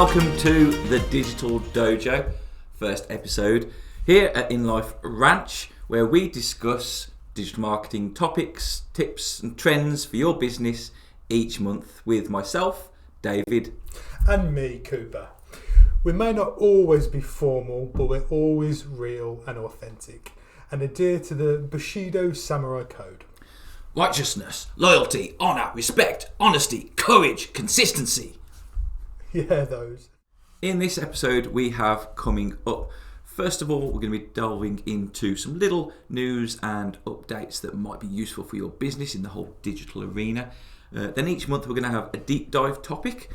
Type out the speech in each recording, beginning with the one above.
welcome to the Digital Dojo, first episode here at In Life Ranch, where we discuss digital marketing topics, tips and trends for your business each month with myself, David. And me, Cooper. We may not always be formal, but we're always real and authentic and adhere to the Bushido Samurai Code. Righteousness, loyalty, honour, respect, honesty, courage, consistency. Yeah, those. In this episode we have coming up, first of all, we're going to be delving into some little news and updates that might be useful for your business in the whole digital arena. Then each month we're going to have a deep dive topic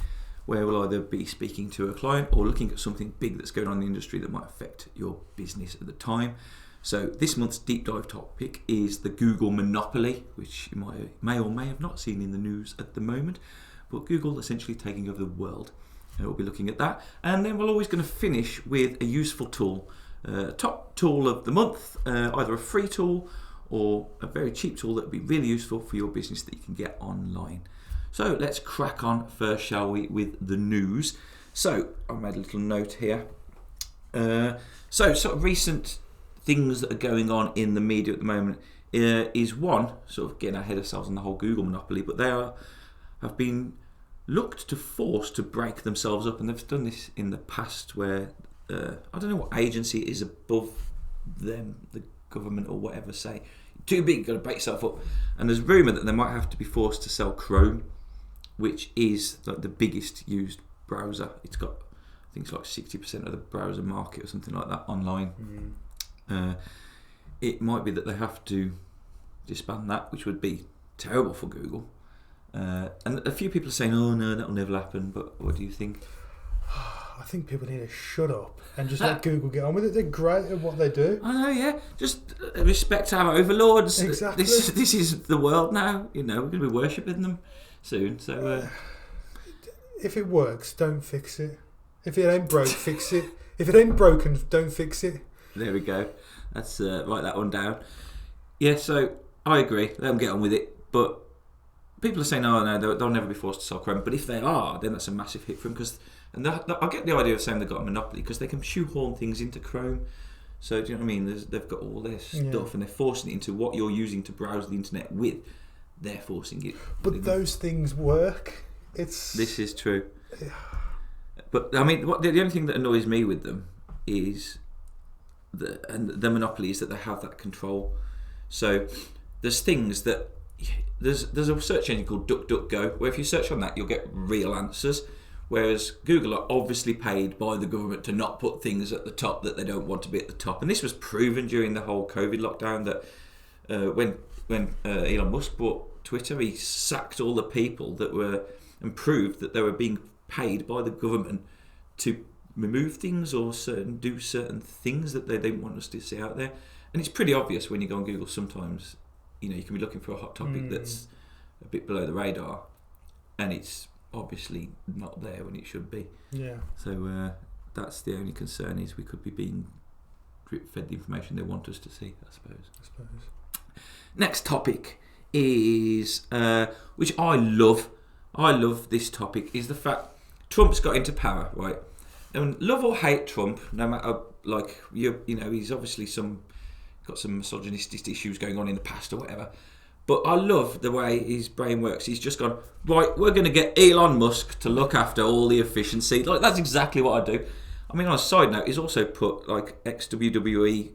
where we'll either be speaking to a client or looking at something big that's going on in the industry that might affect your business at the time. So this month's deep dive topic is the Google monopoly, which you may or may have not seen in the news at the moment, but Google essentially taking over the world. We'll be looking at that, and then we're always going to finish with a useful tool, top tool of the month, either a free tool or a very cheap tool that would be really useful for your business that you can get online. So let's crack on first, shall we, with the news. So I made a little note here. So sort of recent things that are going on in the media at the moment is one, sort of getting ahead of ourselves on the whole Google monopoly, but they have been looked to force to break themselves up, and they've done this in the past where I don't know what agency is above them, the government or whatever, say too big, got to break yourself up, and there's rumour that they might have to be forced to sell Chrome, which is like the biggest used browser. It's got, I think it's like 60% of the browser market or something like that online. It might be that they have to disband that, which would be terrible for Google. And a few people are saying, oh no, that'll never happen, but what do you think? I think people need to shut up and just let Google get on with it. They're great at what they do. I know, yeah. Just respect our overlords. Exactly. This is the world now. You know, we're going to be worshipping them soon. So, if it works, don't fix it. If it ain't broke, fix it. If it ain't broken, don't fix it. There we go. Let's write that one down. Yeah, so I agree. Let them get on with it. But people are saying, oh no, they'll never be forced to sell Chrome. But if they are, then that's a massive hit for them. And I get the idea of saying they've got a monopoly because they can shoehorn things into Chrome. So do you know what I mean? They've got all their stuff and they're forcing it into what you're using to browse the internet with. They're forcing it. But those things work. This is true. But I mean, the only thing that annoys me with them is the monopoly is that they have that control. So there's things that there's a search engine called DuckDuckGo where if you search on that you'll get real answers, whereas Google are obviously paid by the government to not put things at the top that they don't want to be at the top. And this was proven during the whole COVID lockdown that when Elon Musk bought Twitter, he sacked all the people that were and proved that they were being paid by the government to remove things or do certain things that they didn't want us to see out there. And it's pretty obvious when you go on Google sometimes. You know, you can be looking for a hot topic that's a bit below the radar, and it's obviously not there when it should be. Yeah. So that's the only concern, is we could be being drip-fed the information they want us to see, I suppose. Next topic is, which I love this topic, is the fact Trump's got into power, right? And love or hate Trump, no matter, like, you know, he's obviously got some misogynistic issues going on in the past or whatever. But I love the way his brain works. He's just gone, right, we're going to get Elon Musk to look after all the efficiency. Like, that's exactly what I do. I mean, on a side note, he's also put, like, ex-WWE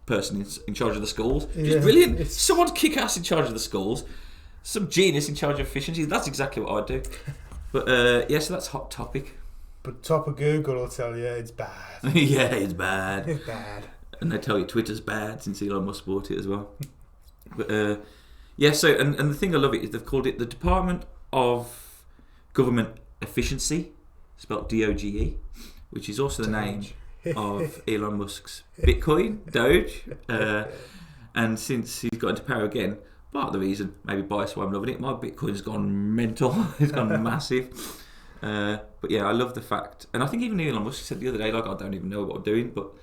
person in charge of the schools. Just brilliant. Someone kick ass in charge of the schools. Some genius in charge of efficiency. That's exactly what I do. But, so that's hot topic. But top of Google will tell you it's bad. Yeah, it's bad. It's bad. And they tell you Twitter's bad since Elon Musk bought it as well. But and the thing I love it is they've called it the Department of Government Efficiency, spelled DOGE, which is also the name of Elon Musk's Bitcoin, Doge. And since he's got into power again, part of the reason, maybe biased why I'm loving it, my Bitcoin's gone mental. It's gone massive. But yeah, I love the fact, and I think even Elon Musk said the other day, like, I don't even know what I'm doing, but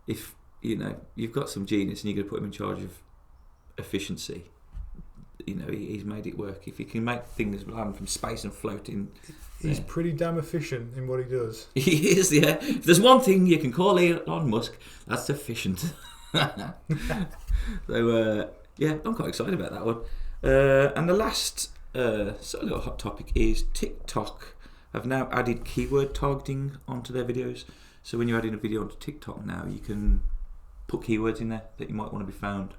if you know you've got some genius and you're going to put him in charge of efficiency, he's made it work. If he can make things land from space and floating, he's pretty damn efficient in what he does. He is, yeah. If there's one thing you can call Elon Musk, that's efficient. So, I'm quite excited about that one. And the last sort of little hot topic is TikTok have now added keyword targeting onto their videos. So when you're adding a video onto TikTok now, you can put keywords in there that you might want to be found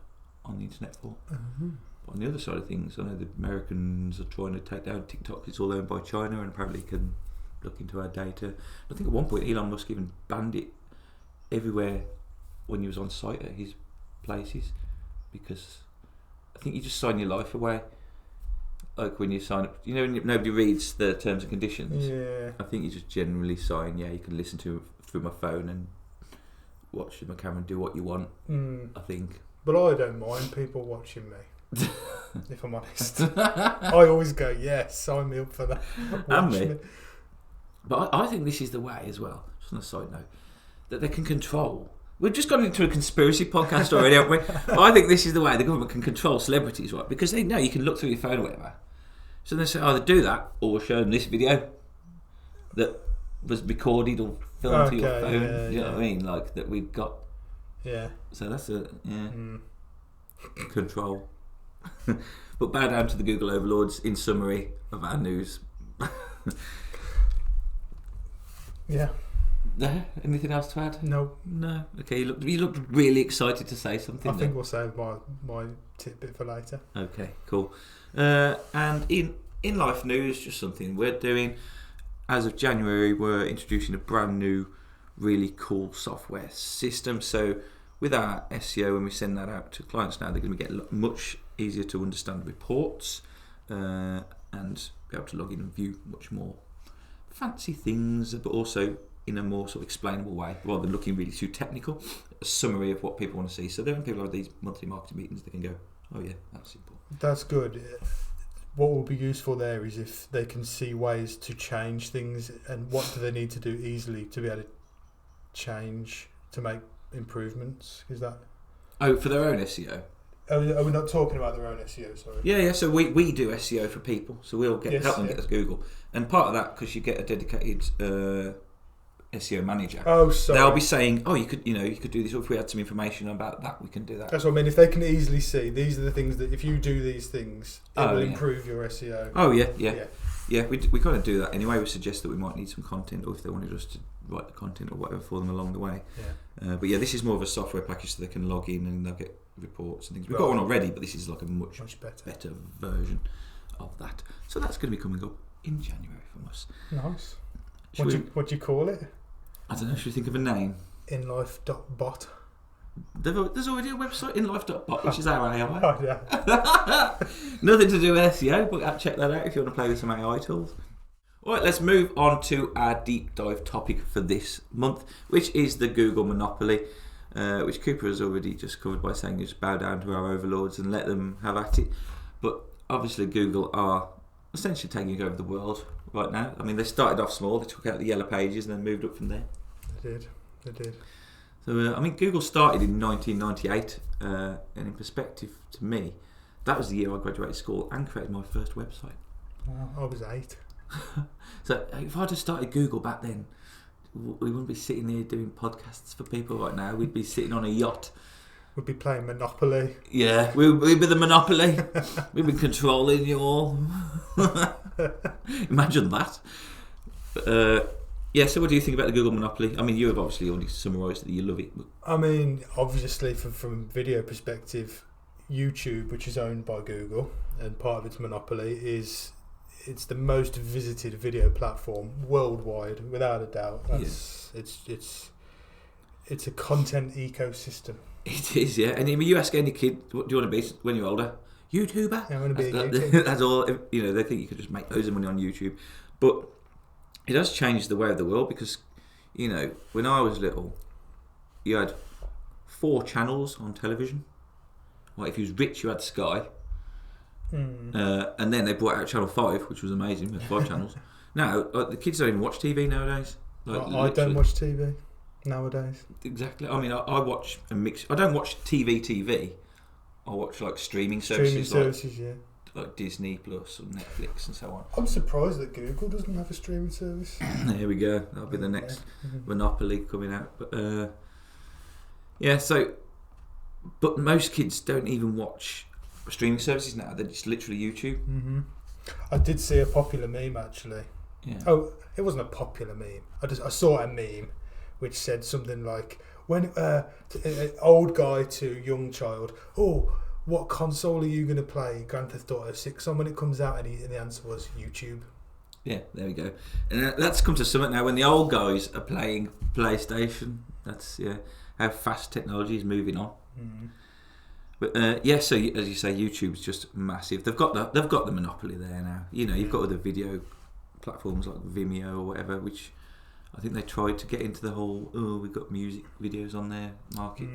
on the internet for. Mm-hmm. On the other side of things, I know the Americans are trying to take down TikTok. It's all owned by China and apparently can look into our data. I think at one point Elon Musk even banned it everywhere when he was on site at his places, because I think you just sign your life away. Like when you sign up, nobody reads the terms and conditions. Yeah. I think you just generally sign, you can listen to it through my phone and watch my camera and do what you want, I think. But I don't mind people watching me. If I'm honest, I always go, yes, sign me up for that. Watch me. But I think this is the way as well, just on a side note, that they can control. We've just gone into a conspiracy podcast already, haven't we? I think this is the way the government can control celebrities, right? Because they know you can look through your phone or whatever. So they say either do that or we'll show them this video that was recorded or filmed to your phone. Yeah, you know what I mean? Like that we've got. Yeah. So that's control. But bow down to the Google overlords in summary of our news. Yeah. Anything else to add? No. Okay, you looked really excited to say something. I think we'll save my tidbit for later. Okay, cool. And in life news, just something we're doing. As of January, we're introducing a brand new, really cool software system. So with our SEO, when we send that out to clients now, they're going to get much easier to understand reports and be able to log in and view much more fancy things, but also in a more sort of explainable way, rather than looking really too technical. A summary of what people want to see. So then when people have these monthly marketing meetings, they can go, oh yeah, that's simple. That's good. What will be useful there is if they can see ways to change things, and what do they need to do easily to be able to change, to make improvements. Is that? Oh, for their own SEO? Are we not talking about their own SEO? Sorry. Yeah. So we do SEO for people, so we'll help them get us Google, and part of that, because you get a dedicated SEO manager. Oh, sorry. They'll be saying, oh, you could do this, or if we had some information about that, we can do that. That's what I mean. If they can easily see, these are the things that if you do these things, it will improve your SEO. Oh yeah. We kind of do that anyway. We suggest that we might need some content, or if they wanted us to write the content or whatever for them along the way. Yeah. But yeah, this is more of a software package, so they can log in and they'll get reports and things. We've got one already, but this is like a much better version of that. So that's going to be coming up in January from us. Nice. What do you call it? I don't know. Should we think of a name? Inlife.bot. There's already a website, inlife.bot, which is our AI. Oh, yeah. Nothing to do with SEO, but check that out if you want to play with some AI tools. Alright, let's move on to our deep dive topic for this month, which is the Google monopoly, which Cooper has already just covered by saying just bow down to our overlords and let them have at it. But obviously Google are essentially taking over the world right now. I mean, they started off small, they took out the yellow pages and then moved up from there. They did. So, I mean, Google started in 1998, and in perspective to me, that was the year I graduated school and created my first website. Well, I was 8. So if I'd have started Google back then, we wouldn't be sitting here doing podcasts for people right now. We'd be sitting on a yacht. We'd be playing Monopoly. Yeah, we'd be the Monopoly. We'd be controlling you all. Imagine that. Yeah, so what do you think about the Google monopoly? I mean, you have obviously already summarised that you love it. I mean, obviously, from a video perspective, YouTube, which is owned by Google, and part of its monopoly it's the most visited video platform worldwide, without a doubt. It's a content ecosystem. It is, yeah. And I mean, you ask any kid, what do you want to be when you're older? YouTuber. I want to be a YouTuber. That's all. They think you could just make loads of money on YouTube, but it has changed the way of the world because, when I was little, you had 4 channels on television. Like if you was rich, you had Sky. And then they brought out Channel 5, which was amazing, with 5 channels. Now, the kids don't even watch TV nowadays. I don't watch TV nowadays. Exactly. I mean, I watch a mix. I don't watch TV, I watch like streaming Streaming services, services, yeah. like Disney Plus or Netflix and so on. I'm surprised that Google doesn't have a streaming service. There we go. That'll be the next monopoly coming out. But yeah, so but most kids don't even watch streaming services now. They're just literally YouTube. Mm-hmm. I did see a popular meme actually. Yeah. Oh, it wasn't a popular meme. I saw a meme which said something like, "When old guy to young child, oh, what console are you going to play Grand Theft Auto 6 on when it comes out?" And the answer was YouTube. Yeah, there we go. And that's come to something now. When the old guys are playing PlayStation, that's how fast technology is moving on. Mm. But yeah, so as you say, YouTube's just massive. They've got the monopoly there now. You know, you've got other video platforms like Vimeo or whatever, which I think they tried to get into the whole we've got music videos on their market.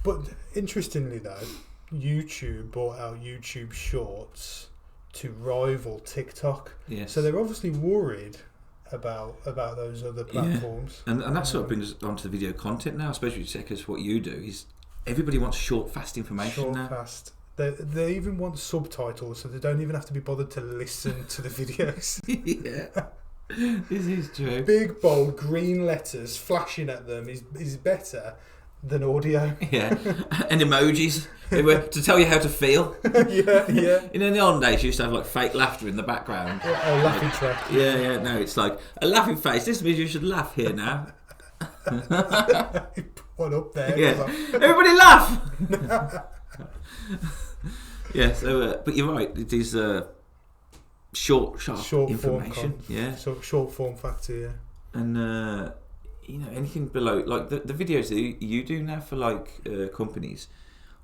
But interestingly though, YouTube bought out YouTube Shorts to rival TikTok. Yes. So they're obviously worried about those other platforms. Yeah. And that sort of brings us onto the video content now, especially because what you do is everybody wants short, fast information now. Fast. They even want subtitles, so they don't even have to be bothered to listen to the videos. Yeah. This is true. Big, bold, green letters flashing at them is better than audio. Yeah. And emojis to tell you how to feel. Yeah. In the olden days, you used to have like fake laughter in the background. A laughing track. Yeah. No, it's like a laughing face. This means you should laugh here now. One up there. Yeah. Everybody laugh. Yeah. So, but you're right. It is short, sharp information. So short form factor. Yeah. And anything below like the videos that you do now for like companies.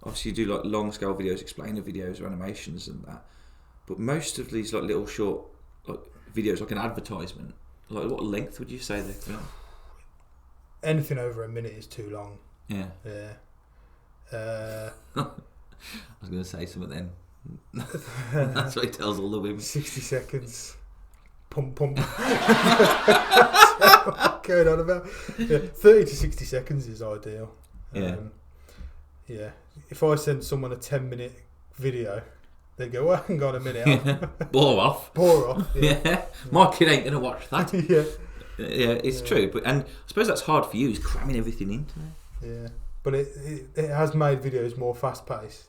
Obviously, you do like long scale videos, explainer videos or animations and that. But most of these like little short like videos, like an advertisement. Like what length would you say they're film? Anything over a minute is too long. Yeah. Yeah. I was going to say something then. That's what he tells all the women. 60 seconds. Pump. What's going on about? Yeah, 30 to 60 seconds is ideal. Yeah. If I send someone a 10-minute video, they go, well, hang on a minute. Bore off. Yeah. My kid ain't going to watch that. Yeah, it's true. But and I suppose that's hard for you, is cramming everything into there. Yeah. But it has made videos more fast-paced.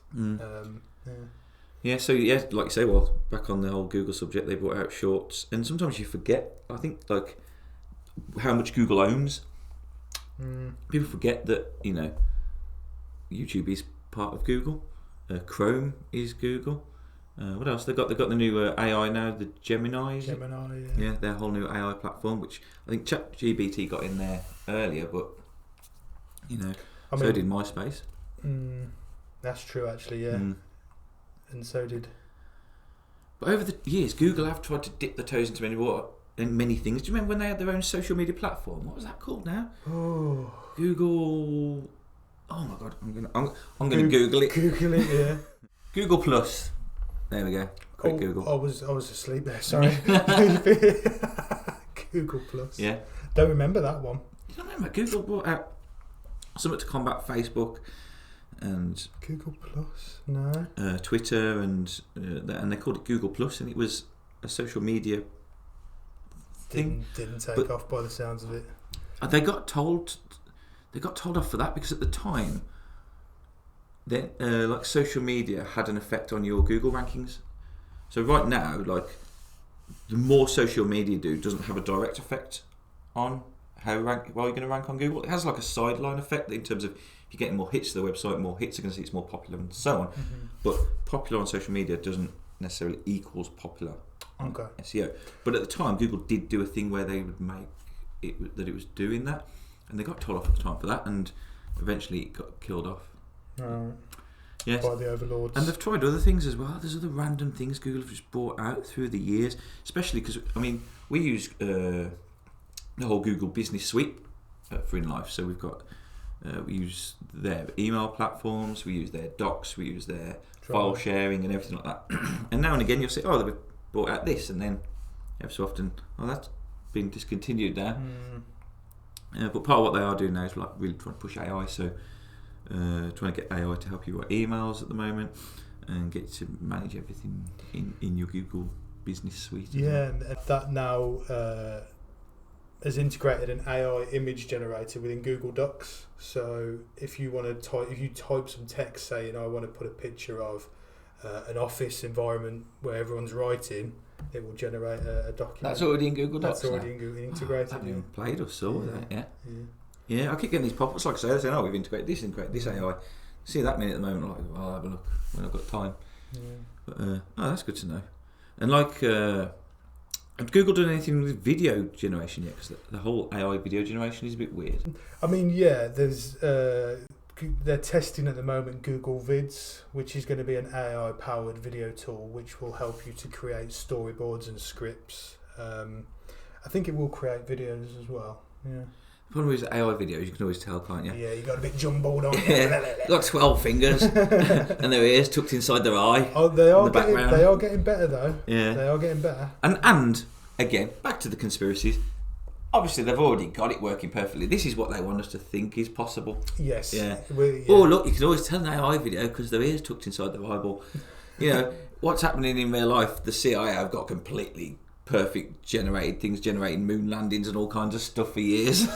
Yeah, so yeah, like you say, well, back on the whole Google subject, they brought out Shorts, and sometimes you forget, I think, like, how much Google owns. People forget that, YouTube is part of Google. Chrome is Google. What else? They've got the new AI now, the Gemini. Gemini, yeah, their whole new AI platform, which I think ChatGPT got in there earlier, but, so did MySpace. That's true, actually, yeah. And so did. But over the years, Google have tried to dip the toes into many things. Do you remember when they had their own social media platform? What was that called now? Oh, Google. Oh my god, I'm gonna Google it. Google it, yeah. Google Plus. There we go. Quick Google. I was asleep there. Sorry. Google Plus. Yeah. Don't remember that one. You don't remember? Google brought out something to combat Facebook. And Google Plus, no. Twitter and they called it Google Plus, and it was a social media thing. Didn't take off by the sounds of it. They got told off for that because at the time, like social media had an effect on your Google rankings. So right now, like the more social media do doesn't have a direct effect on how well you're going to rank on Google. It has like a sideline effect in terms of if you're getting more hits to the website, more hits are going to see it's more popular and so on. But popular on social media doesn't necessarily equals popular on SEO. But at the time, Google did do a thing where they would make it that it was doing that, and they got told off at the time for that, and eventually it got killed off. Yes. By the overlords. And they've tried other things as well. There's other random things Google have just brought out through the years, especially because, we use the whole Google Business Suite for in life. So we've got we use their email platforms, we use their docs, we use their file sharing and everything like that. And now and again you'll say, they've brought out this, and then every so often, that's been discontinued now. But part of what they are doing now is like really trying to push AI. So trying to get AI to help you write emails at the moment and get to manage everything in your Google Business Suite. Yeah, and that now has integrated an AI image generator within Google Docs. So if you want to type some text saying I want to put a picture of an office environment where everyone's writing, it will generate a document. That's already in Google Docs. That's already integrated. I haven't even played or saw that yet. Yeah. I keep getting these pop-ups like I say, they're saying, we've integrated this AI. See that minute at the moment, like, I'll have a look when I've got time. Yeah. But that's good to know. And like, have Google done anything with video generation yet? Because the whole AI video generation is a bit weird. I mean, yeah, there's they're testing at the moment Google Vids, which is going to be an AI-powered video tool which will help you to create storyboards and scripts. I think it will create videos as well. Yeah. The problem is AI videos, you can always tell, can't you? Yeah, you got a bit jumbled on. They've got 12 fingers and their ears tucked inside their eye. Oh, they are getting better though. Yeah, they are getting better. And again, back to the conspiracies. Obviously, they've already got it working perfectly. This is what they want us to think is possible. Yes. Yeah. Yeah. Oh, look, you can always tell an AI video because their ears tucked inside their eyeball. You know, what's happening in real life? The CIA have got completely perfect generating moon landings and all kinds of stuff for years.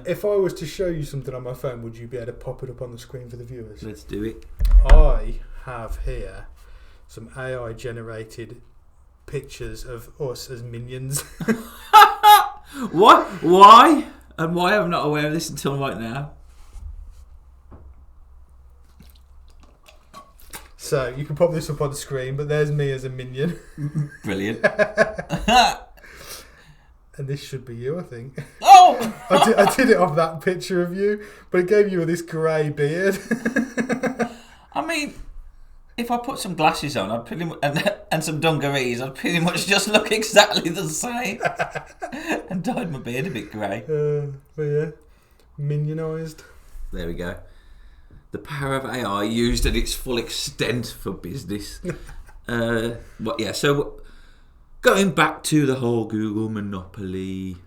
If I was to show you something on my phone, would you be able to pop it up on the screen for the viewers? Let's do it. I have here some AI generated pictures of us as minions. What? Why? And why am I not aware of this until right now? So you can pop this up on the screen, but there's me as a minion. Brilliant. And this should be you, I think. Oh! I did it off that picture of you, but it gave you this grey beard. I mean, if I put some glasses on, I'd pretty much, and some dungarees, I'd pretty much just look exactly the same. And dyed my beard a bit grey. But yeah, minionised. There we go. The power of AI used at its full extent for business. So going back to the whole Google monopoly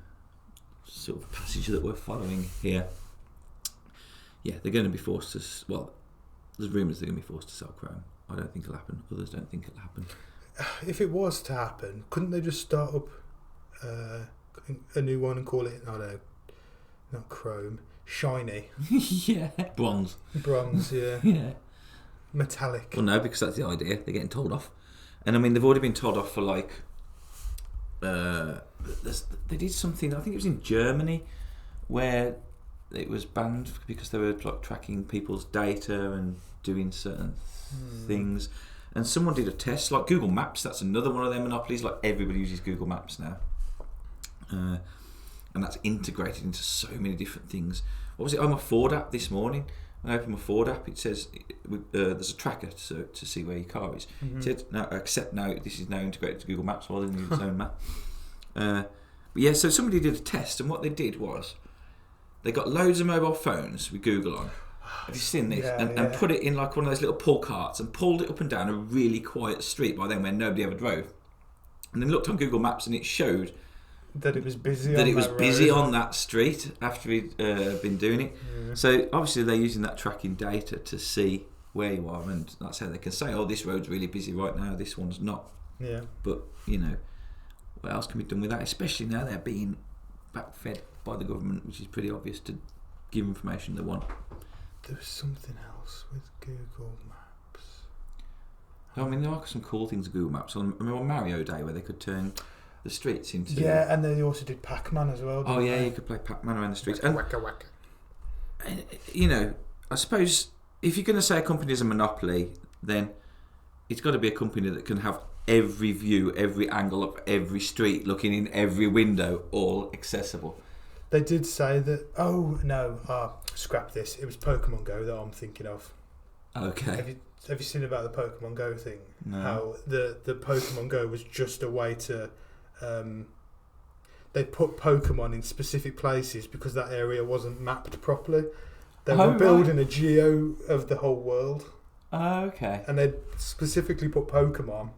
sort of passage that we're following here. Yeah, they're going to be forced to... Well, there's rumours they're going to be forced to sell Chrome. I don't think it'll happen. Others don't think it'll happen. If it was to happen, couldn't they just start up a new one and call it, I don't know, not Chrome, Shiny? Yeah. Bronze, yeah. Yeah. Metallic. Well, no, because that's the idea. They're getting told off. And I mean, they've already been told off for like... they did something, I think it was in Germany, where it was banned because they were like tracking people's data and doing certain things. And someone did a test, like Google Maps, that's another one of their monopolies. Like everybody uses Google Maps now. And that's integrated into so many different things. What was it? My Ford app this morning. When I open my Ford app, it says there's a tracker to see where your car is. Mm-hmm. It said, no, except now this is now integrated to Google Maps rather than its own map. But yeah, so somebody did a test, and what they did was they got loads of mobile phones with Google on. Have you seen this? Yeah, and put it in like one of those little pull carts and pulled it up and down a really quiet street by then where nobody ever drove. And then looked on Google Maps and it showed that it was busy. On that street after he'd been doing it. Yeah. So obviously they're using that tracking data to see where you are, and that's how they can say, "Oh, this road's really busy right now. This one's not." Yeah. But you know, what else can be done with that? Especially now they're being backfed by the government, which is pretty obvious to give information they want. There was something else with Google Maps. I mean, there are some cool things with Google Maps. I remember on Mario Day where they could turn the streets into... Yeah, and they also did Pac-Man as well. Oh yeah, you could play Pac-Man around the streets. Wacka, wacka. And, you know, I suppose if you're going to say a company is a monopoly, then it's got to be a company that can have every view, every angle of every street, looking in every window, all accessible. They did say that... Oh, no. Scrap this. It was Pokemon Go that I'm thinking of. Okay. Have you seen about the Pokemon Go thing? No. How the Pokemon Go was just a way to... they put Pokemon in specific places because that area wasn't mapped properly. They were building a geo of the whole world. Oh, okay. And they specifically put Pokemon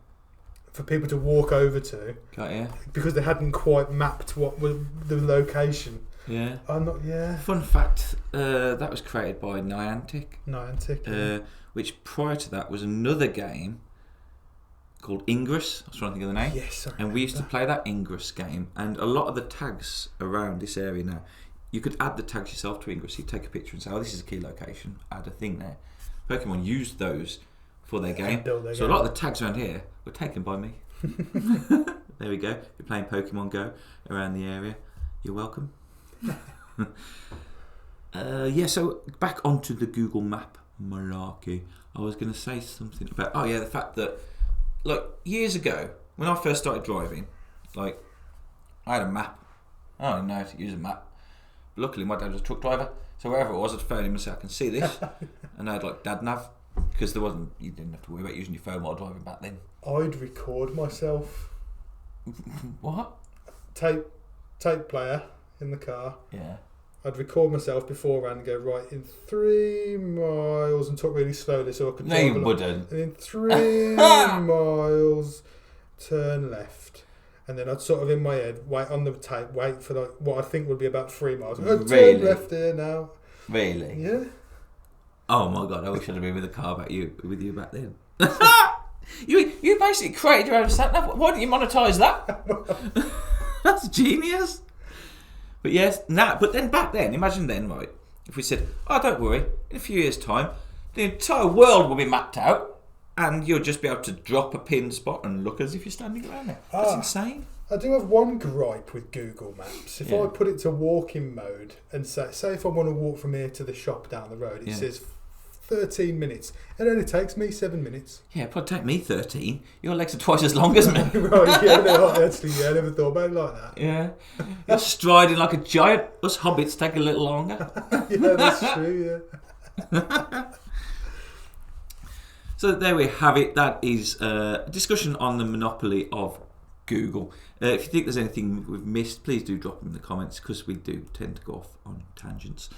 for people to walk over to. Got you. Because they hadn't quite mapped what was the location. Yeah. I'm not. Yeah. Fun fact: that was created by Niantic. Niantic. Which prior to that was another game called Ingress. I was trying to think of the name. Yes, and we used to play that Ingress game, and a lot of the tags around this area now, you could add the tags yourself to Ingress. You'd take a picture and say, "Oh, this is a key location." Add a thing there. Pokemon used those for their game. So a lot of the tags around here were taken by me. There we go. If you're playing Pokemon Go around the area, you're welcome. So back onto the Google Map malarkey. I was going to say something about the fact that years ago when I first started driving, I had a map. I didn't know how to use a map. Luckily my dad was a truck driver, so wherever it was I'd phone him and say I can see this. And I had dad nav, because you didn't have to worry about using your phone while driving back then. I'd record myself. What? Tape player in the car. Yeah. I'd record myself beforehand and go, right, in 3 miles, and talk really slowly so I could No, you wouldn't. And in 3 miles, turn left. And then I'd sort of in my head, wait on the tape, wait for what I think would be about 3 miles. Turn left here now. Really? Yeah. Oh my god, I wish I'd have been with you back then. You basically created your own sat nav. Why didn't you monetize that? That's genius. But yes, but then back then, imagine then, right, if we said, oh, don't worry, in a few years' time, the entire world will be mapped out and you'll just be able to drop a pin spot and look as if you're standing around it. That's insane. I do have one gripe with Google Maps. If I put it to walking mode and say if I want to walk from here to the shop down the road, it says 13 minutes. It only takes me 7 minutes. Yeah, it'd probably take me 13. Your legs are twice as long as me. Right, yeah, no, actually, I never thought about it like that. Yeah. You're striding like a giant. Us hobbits take a little longer. Yeah, that's true, yeah. So there we have it. That is a discussion on the monopoly of Google. If you think there's anything we've missed, please do drop them in the comments, because we do tend to go off on tangents.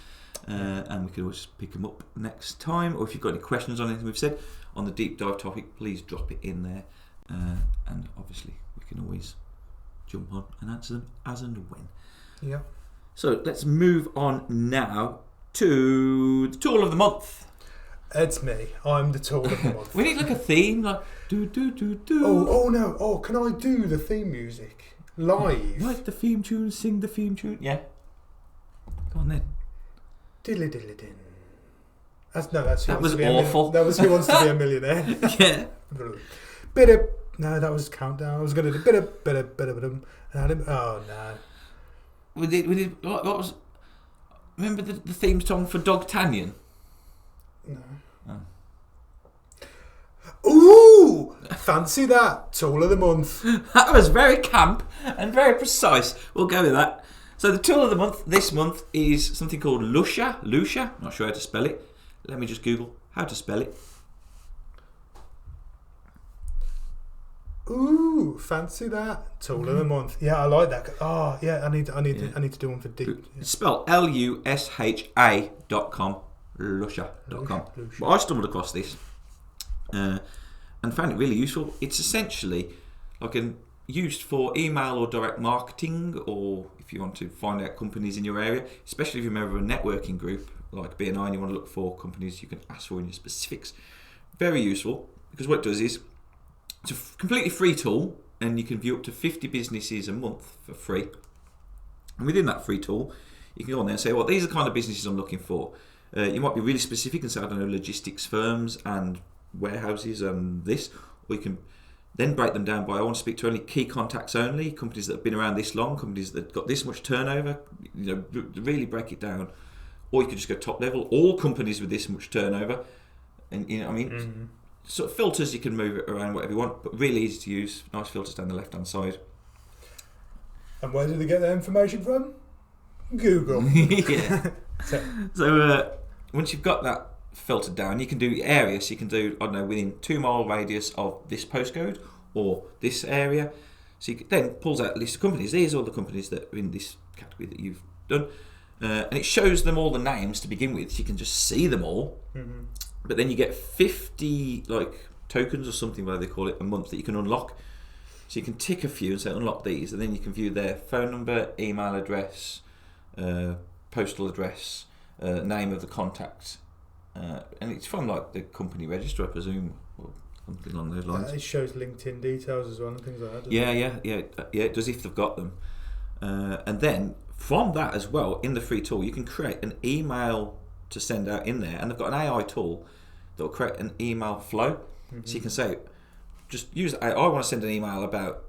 And we can always pick them up next time. Or if you've got any questions on anything we've said on the deep dive topic, please drop it in there. And obviously we can always jump on and answer them as and when. Yeah. So let's move on now to the tool of the month. It's me. I'm the tool of the month. We need a theme, do. Oh no. Oh, can I do the theme music live? Write the theme tune, sing the theme tune. Yeah. Go on then. Diddly diddly din. That was awful. That was Who Wants to Be a Millionaire. Yeah. No, that was Countdown. I was going to do oh no. We did. What was? Remember the theme song for Dog Tanyan? No. Oh. Ooh! Fancy that. Tool of the month. That was very camp and very precise. We'll go with that. So the tool of the month this month is something called Lusha. Not sure how to spell it. Let me just Google how to spell it. Ooh, fancy that. Tool of the month. Yeah, I like that. Oh, yeah, I need to do one for deep. Yeah. It's spelled lusha.com. Lusha.com. But I stumbled across this and found it really useful. It's essentially used for email or direct marketing, or if you want to find out companies in your area, especially if you're a member of a networking group like BNI and you want to look for companies you can ask for in your specifics. Very useful, because what it does is it's a completely free tool, and you can view up to 50 businesses a month for free. And within that free tool, you can go on there and say, well, these are the kind of businesses I'm looking for. You might be really specific and say, I don't know, logistics firms and warehouses and this, or you can then break them down by, I want to speak to only key contacts only, companies that have been around this long, companies that have got this much turnover, really break it down. Or you could just go top level, all companies with this much turnover, and sort of filters, you can move it around whatever you want, but really easy to use, nice filters down the left hand side. And where do they get their information from? Google. Yeah. So once you've got that filtered down, you can do areas. So you can do, I don't know, within 2 mile radius of this postcode or this area. So you then pulls out a list of companies. These are all the companies that are in this category that you've done, and it shows them all the names to begin with. So you can just see them all. Mm-hmm. But then you get 50 tokens or something, whatever they call it, a month that you can unlock. So you can tick a few and say unlock these, and then you can view their phone number, email address, postal address, name of the contact, and it's from like the company register, I presume, or something along those lines. It shows LinkedIn details as well and things like that. Yeah. It does if they've got them, and then from that as well, in the free tool, you can create an email to send out in there, and they've got an AI tool that will create an email flow. So you can say, just use I want to send an email about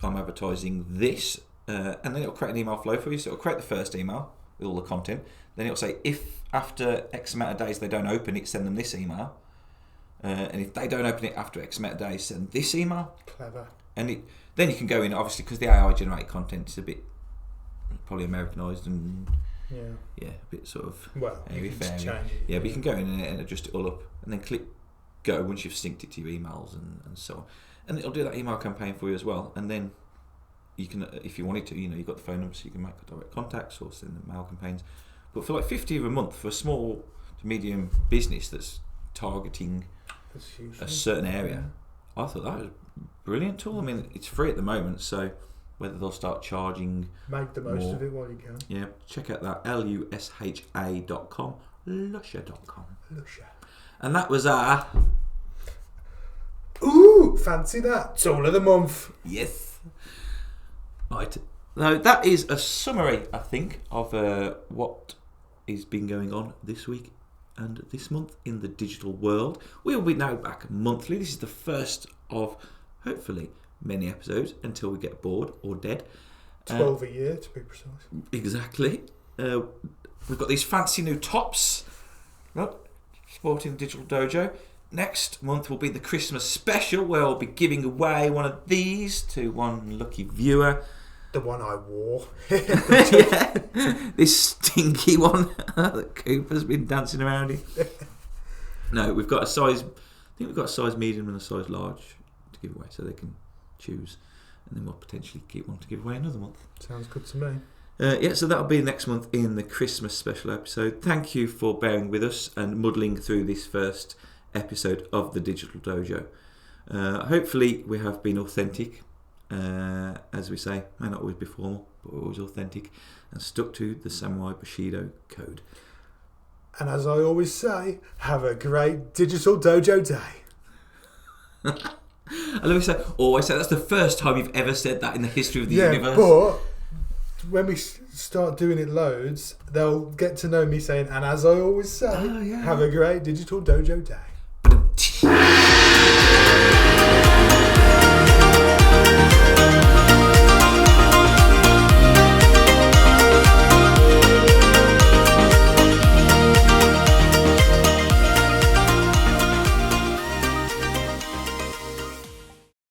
I'm advertising this, and then it'll create an email flow for you. So it'll create the first email with all the content. Then it'll say if after X amount of days they don't open it, send them this email. And if they don't open it after X amount of days, send this email. Clever. And then you can go in, obviously, because the AI generated content is a bit probably Americanized and a bit sort of you can just change it. Yeah, but you can go in and adjust it all up, and then click go once you've synced it to your emails and so on, and it'll do that email campaign for you as well. And then you can, if you wanted to, you've got the phone number, so you can make direct contacts or send them mail campaigns. But for like $50 a month for a small to medium business that's targeting a certain area, I thought that was a brilliant tool. I mean, it's free at the moment, so whether they'll start charging, make the most of it while you can. Yeah, check out that lusha.com, lusha.com. Lusha. And that was our fancy that tool of the month. Yes. Right. Now that is a summary, I think, of what has been going on this week and this month in the digital world. We will be now back monthly. This is the first of hopefully many episodes until we get bored or dead. 12 a year to be precise. Exactly. We've got these fancy new tops. Look, sporting Digital Dojo. Next month will be the Christmas special, where I'll be giving away one of these to one lucky viewer. The one I wore. This stinky one that Cooper's been dancing around in. No, we've got a size. I think we've got a size medium and a size large to give away, so they can choose, and then we'll potentially keep one to give away another month. Sounds good to me. So that'll be next month in the Christmas special episode. Thank you for bearing with us and muddling through this first episode of the Digital Dojo. Hopefully we have been authentic, as we say, may not always be formal, but we're always authentic, and stuck to the Samurai Bushido code. And as I always say, have a great Digital Dojo day. I love you always say that's the first time you've ever said that in the history of the universe. But when we start doing it loads, they'll get to know me saying, and as I always say, have a great Digital Dojo day.